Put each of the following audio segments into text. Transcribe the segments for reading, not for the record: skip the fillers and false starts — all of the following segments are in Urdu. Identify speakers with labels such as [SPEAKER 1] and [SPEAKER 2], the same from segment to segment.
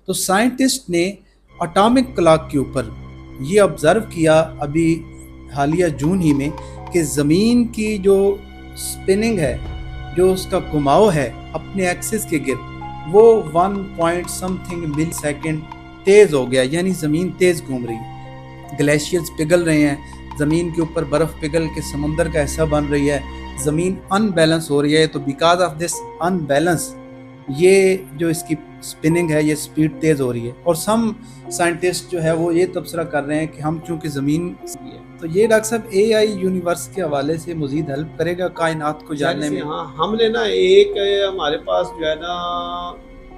[SPEAKER 1] تو سائنٹسٹ نے اٹامک کلاک کے اوپر یہ آبزرو کیا ابھی حالیہ جون ہی میں کہ زمین کی جو سپننگ ہے، جو اس کا گھماؤ ہے اپنے ایکسس کے گرد، وہ 1 پوائنٹ سم تھنگ ملی سیکنڈ تیز ہو گیا، یعنی زمین تیز گھوم رہی ہے، گلیشیئرز پگھل رہے ہیں، زمین کے اوپر برف پگھل کے سمندر کا حصہ بن رہی ہے، زمین ان بیلنس ہو رہی ہے۔ تو because of this in balance یہ جو اس کی سپننگ ہے، یہ سپیڈ تیز ہو رہی ہے، اور سم سائنٹسٹ جو ہے وہ یہ تبصرہ کر رہے ہیں کہ ہم چونکہ زمین ہے۔ تو یہ ڈاکٹر صاحب اے آئی یونیورس کے حوالے سے مزید ہیلپ کرے گا کائنات کو جاننے میں؟
[SPEAKER 2] ہاں، ہم نے نا ایک ہمارے پاس جو ہے نا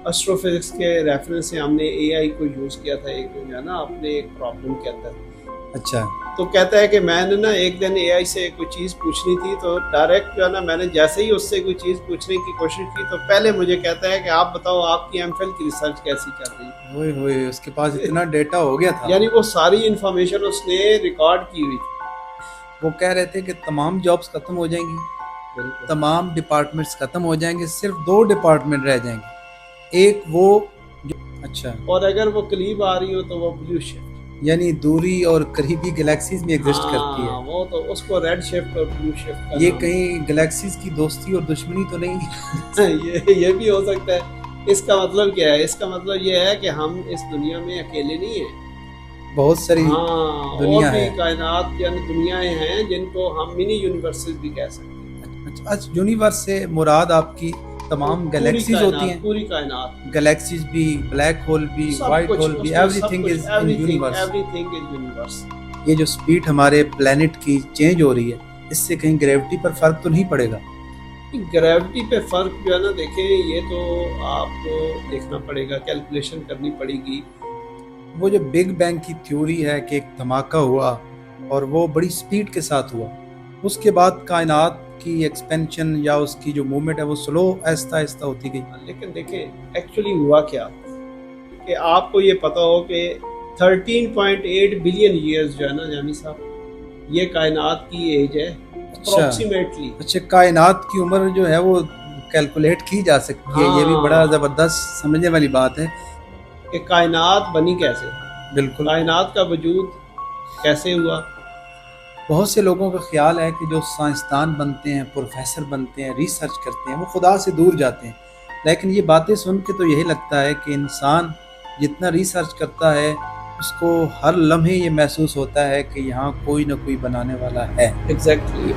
[SPEAKER 2] اسٹرو فزکس کے ریفرنس سے ہم نے اے آئی کو یوز کیا تھا ایک جو ہے نا اپنے ایک پرابلم کے اندر۔
[SPEAKER 1] اچھا،
[SPEAKER 2] تو کہتا ہے کہ میں نے نا ایک دن اے آئی سے کوئی چیز پوچھنی تھی، تو ڈائریکٹ جو ہے نا میں نے جیسے ہی اس سے کوئی چیز پوچھنے کی کوشش کی تو پہلے مجھے کہتا ہے کہ آپ بتاؤ آپ کی ایم فل کی ریسرچ کیسی چل رہی ہے۔
[SPEAKER 1] ہوئے ہوئے اس کے پاس اتنا ڈیٹا ہو گیا تھا،
[SPEAKER 2] یعنی وہ ساری انفارمیشن اس نے ریکارڈ کی ہوئی تھی۔
[SPEAKER 1] وہ کہہ رہے تھے کہ تمام جابز ختم ہو جائیں گی، تمام ڈپارٹمنٹس ختم ہو جائیں گے، صرف 2 ڈپارٹمنٹ رہ جائیں گے، ایک وہ اچھا،
[SPEAKER 2] اور اگر وہ قریب آ رہی ہو تو وہ بلو شفٹ،
[SPEAKER 1] یعنی دوری اور قریبی گلیکسیز میں ایگزسٹ کرتی ہے۔
[SPEAKER 2] وہ تو اس کو ریڈ شفٹ اور بلو شفٹ
[SPEAKER 1] یہ کہیں گلیکسیز کی دوستی اور دشمنی تو نہیں؟
[SPEAKER 2] یہ بھی ہو سکتا ہے۔ اس کا مطلب کیا ہے؟ اس کا مطلب یہ ہے کہ ہم اس دنیا میں اکیلے نہیں ہیں،
[SPEAKER 1] بہت ساری دنیا
[SPEAKER 2] اور بھی
[SPEAKER 1] ہے،
[SPEAKER 2] کائنات یعنی دنیایں ہیں جن کو ہم منی یونیورسز بھی کہہ سکتے ہیں۔
[SPEAKER 1] اچھا، یونیورس سے مراد آپ کی تمام گلیکسیز ہوتی ہیں؟
[SPEAKER 2] پوری کائنات،
[SPEAKER 1] گلیکسیز بھی، بلیک ہول بھی، وائٹ ہول بھی، every thing is in universe.
[SPEAKER 2] Every thing is universe.
[SPEAKER 1] یہ جو سپیڈ ہمارے پلانٹ کی چینج ہو رہی ہے، اس سے کہیں گریوٹی پر فرق تو نہیں پڑے گا؟
[SPEAKER 2] گریوٹی پہ فرق جو ہے نا، دیکھیں یہ تو آپ کو دیکھنا پڑے گا، کیلکولیشن کرنی پڑے گی۔
[SPEAKER 1] وہ جو بگ بینگ کی تھیوری ہے کہ ایک دھماکہ ہوا اور وہ بڑی سپیڈ کے ساتھ ہوا، اس کے بعد کائنات کی ایکسپینشن یا اس کی جو موومنٹ ہے وہ سلو آہستہ آہستہ ہوتی گئی۔
[SPEAKER 2] لیکن دیکھیں ایکچولی ہوا کیا کہ آپ کو یہ پتا ہو کہ 13.8 بلین ایئرز جو ہے نا جامی صاحب، یہ کائنات کی ایج ہے اپروکسیمیٹلی۔
[SPEAKER 1] اچھا، کائنات کی عمر جو ہے وہ کیلکولیٹ کی جا سکتی ہے، یہ بھی بڑا زبردست سمجھنے والی بات ہے
[SPEAKER 2] کہ کائنات بنی کیسے،
[SPEAKER 1] بالکل
[SPEAKER 2] کائنات کا وجود کیسے ہوا۔
[SPEAKER 1] بہت سے لوگوں کا خیال ہے کہ جو سائنسدان بنتے ہیں، پروفیسر بنتے ہیں، ریسرچ کرتے ہیں، وہ خدا سے دور جاتے ہیں، لیکن یہ باتیں سن کے تو یہی لگتا ہے کہ انسان جتنا ریسرچ کرتا ہے اس کو ہر لمحے یہ محسوس ہوتا ہے کہ یہاں کوئی نہ کوئی بنانے والا ہے۔
[SPEAKER 2] ایگزیکٹلی